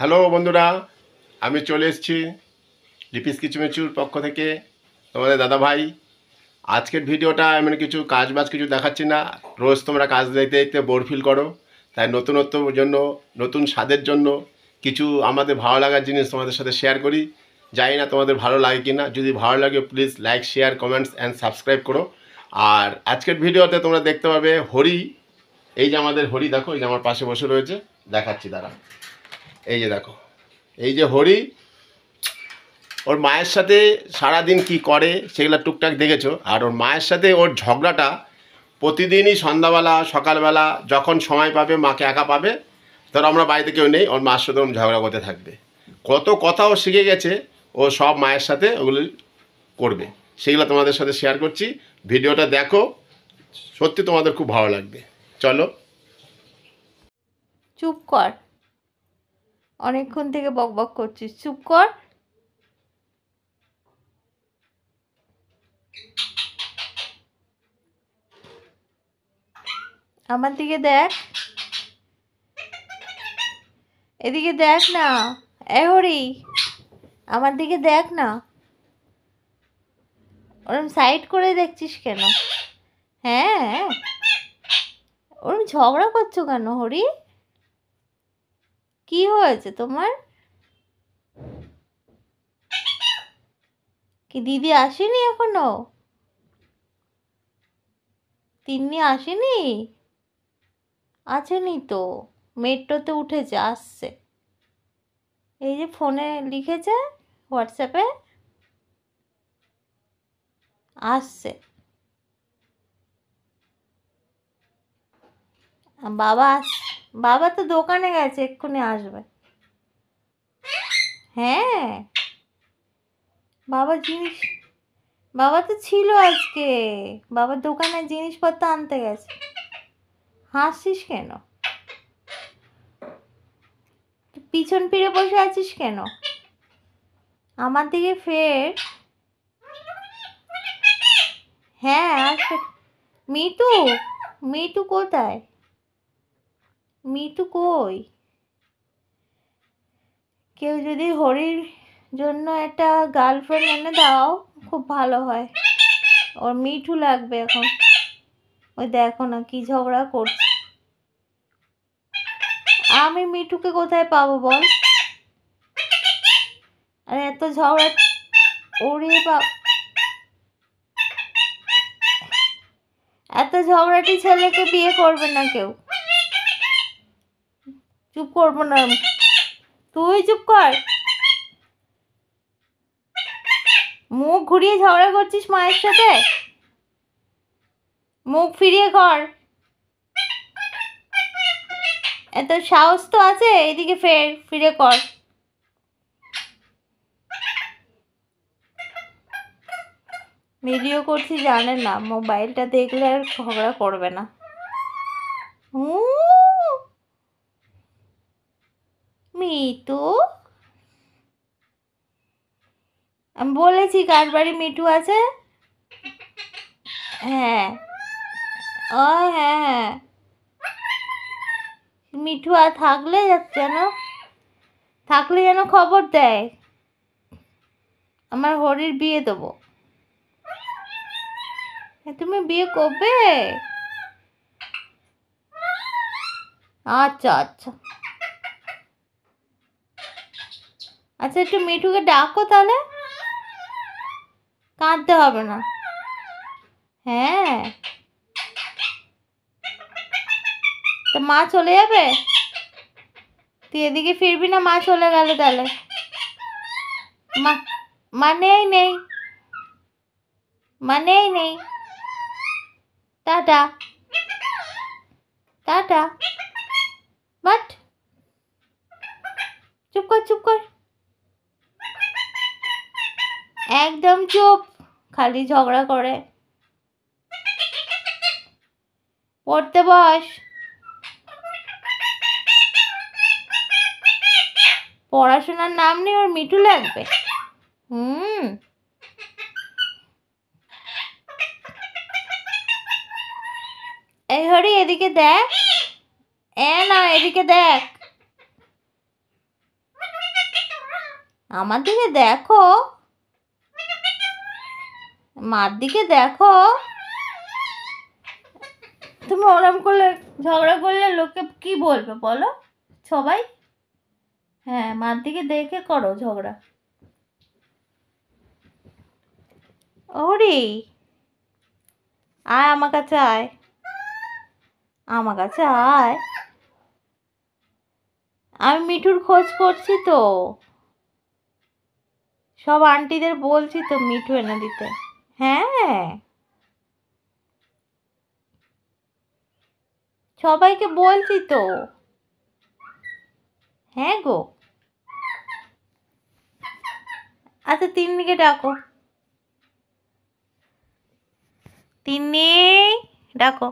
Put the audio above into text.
Hello বন্ধুরা, আমি চলে এসেছি লিপিস কিচুমেচুর পক্ষ থেকে, তোমাদের দাদা ভাই। আজকের ভিডিওটা এমন কিছু কাজ বাজ কিছু দেখাচ্ছি না। রোজ তোমরা কাজ দেখতে দেখতে বোর ফিল করো, তাই নতুনত্বর জন্য, নতুন স্বাদের জন্য কিছু আমাদের ভালো লাগার জিনিস তোমাদের সাথে শেয়ার করি। জানি না তোমাদের ভালো লাগে কি না। যদি ভালো লাগে please like, share, comments and subscribe করো। আর আজকের ভিডিওতে তোমরা দেখতে পাবে হরি। এই যে আমাদের হরি, দেখো এই যে আমার পাশে বসে রয়েছে, দেখাচ্ছি দাঁড়া। এই যে দেখো, এই যে হরি, ওর মায়ের সাথে সারাদিন কি করে সেগুলো টুকটাক দেখেছো। আর ওর মায়ের সাথে ওর ঝগড়াটা প্রতিদিনই সন্ধ্যাবেলা সকালবেলা যখন সময় পাবে, মাকে একা পাবে, ধরো আমরা বাড়িতে কেউ নেই, ওর মার সাথে ওর ঝগড়া করতে থাকবে। কত কথা ও শিখে গেছে, ও সব মায়ের সাথে ওগুলো করবে। সেগুলো তোমাদের সাথে শেয়ার করছি। ভিডিওটা দেখো, সত্যি তোমাদের খুব ভালো লাগবে। চলো। চুপ কর, অনেকক্ষণ থেকে বক বক করছিস, চুপ কর। আমার দিকে দেখ, এদিকে দেখ না। এ হরি, আমার দিকে দেখ না। ওরম সাইড করে দেখছিস কেন? হ্যাঁ, ওরম ঝগড়া করছো কেন হরি? কি হয়েছে তোমার? কি দিদি আসেনি এখনো? তিন্নি আসেনি? আসেনি তো, মেট্রোতে উঠেছে, আসছে। এই যে ফোনে লিখেছে, হোয়াটসঅ্যাপে আসছে। বাবা বাবা তো দোকানে গেছে, এক্ষুনি আসবে। হ্যাঁ, বাবা বাবা তো ছিল আজকে, বাবার দোকানে জিনিসপত্র আনতে গেছে। হাসছিস কেন? পিছন ফিরে বসে আছিস কেন? আমার দিকে ফের। হ্যাঁ আসবে। মিটু, মিটু কোথায়? মিটু কই? কেউ যদি হরির জন্য একটা গার্লফ্রেন্ড এনে দাও, খুব ভালো হয়। ওর মিঠু লাগবে এখন। ওই দেখো না কি ঝগড়া করছে। আমি মিঠুকে কোথায় পাবো বল? আর এত ঝগড়া, ওরে বাপ, এত ঝগড়াটি ছেলেকে বিয়ে করবে না কেউ। চুপ করবো না, তুই চুপ কর। মুখ ঘুরিয়ে ঝগড়া করছিস মায়ের সাথে, মুখ ফিরিয়ে কর। এত সাহস তো আছে, এদিকে ফিরে কর। ভিডিও করছি জানে না, মোবাইলটা দেখলে আর ঝগড়া করবে না। মিটু, আমি বলেছি কার বাড়ি মিঠু আছে। হ্যাঁ, ও হ্যাঁ, মিঠু আর থাকলে যেন খবর দেয়। আমার হরির বিয়ে দেবো। তুমি বিয়ে করবে? আচ্ছা আচ্ছা আচ্ছা, একটু মিঠুকে ডাকো তাহলে, কাঁদতে হবে না। হ্যাঁ, তা মা চলে যাবে? তুই এদিকে ফিরবি না, মা চলে গেলে তাহলে? মা নেই, মা নেই। Tata, tata. বাট, চুপ কর, চুপ কর, একদম চুপ, খালি ঝগড়া করে। পড়তে বস। পড়াশোনার নাম নেই, ওর মিঠু লাগবে। এই হরি, এদিকে দেখ। না, এদিকে দেখ। আমার দিকে দেখো, মার দিকে দেখো। তুমি ওরম করলে, ঝগড়া করলে লোকে কি বলবে বলো সবাই? হ্যাঁ, মার দিকে দেখে করো ঝগড়া। ওরে, আয় আমার কাছে, আয় আমার কাছে আয়। আমি মিঠুর খোঁজ করছি তো, সব আন্টিদের বলছি তো মিঠু এনে দিতে। হ্যাঁ, সবাইকে বলছি তো। হ্যাঁ গো। আচ্ছা, তিন্নিকে ডাকো, তিন্নি ডাকো।